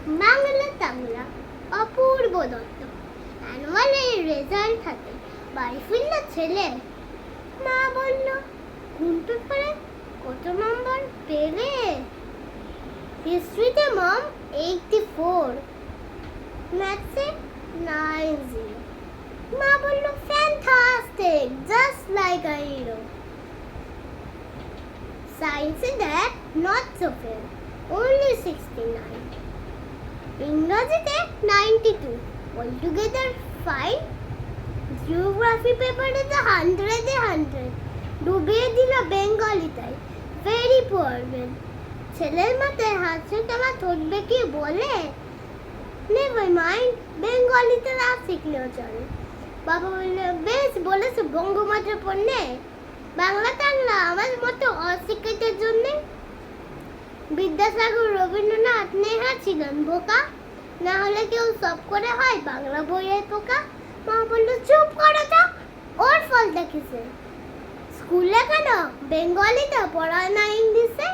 বাংলা টাংলা অপূর্ব Dutta অ্যানুয়ালের result হাতে বাড়ি ফিরল ছেলে। মা বলল, কোন পেপারে কত নম্বর পেলে? হিস্ট্রিতে মম 84, ম্যাথসে 90। মা বলল, fantastic, just like a hero. সায়েন্সে that not so fail, only 69। ইংরেজিতে 92, altogether 5। জিওগ্রাফি পেপারে তো 100-এ 100, ডুবিয়ে দিল বেঙ্গলিটাই, ভেরি পুয়ার ম্যান। ছেলের মাথায় হাসি তোমার ঠকবে কি বলে, নেভার মাইন্ড, বেঙ্গলিতে না শিখলেও চলে। বাবা বলল, বেশ বলেছো বঙ্গমাতার পণ্যে, বাংলা টাংলা আমার মতো অশিক্ষিতের জন্যে। বিদ্যাসাগর, রবীন্দ্রনাথ, নেহা ছিলেন বোকা, না হলে কেউ সব করে হয় বাংলা বইয়ের পোকা। মা বলল, চুপ করো তো, ওর ফলটা কিসে? স্কুলে কেন বেঙ্গলিতে পড়ায় না ইংলিশে?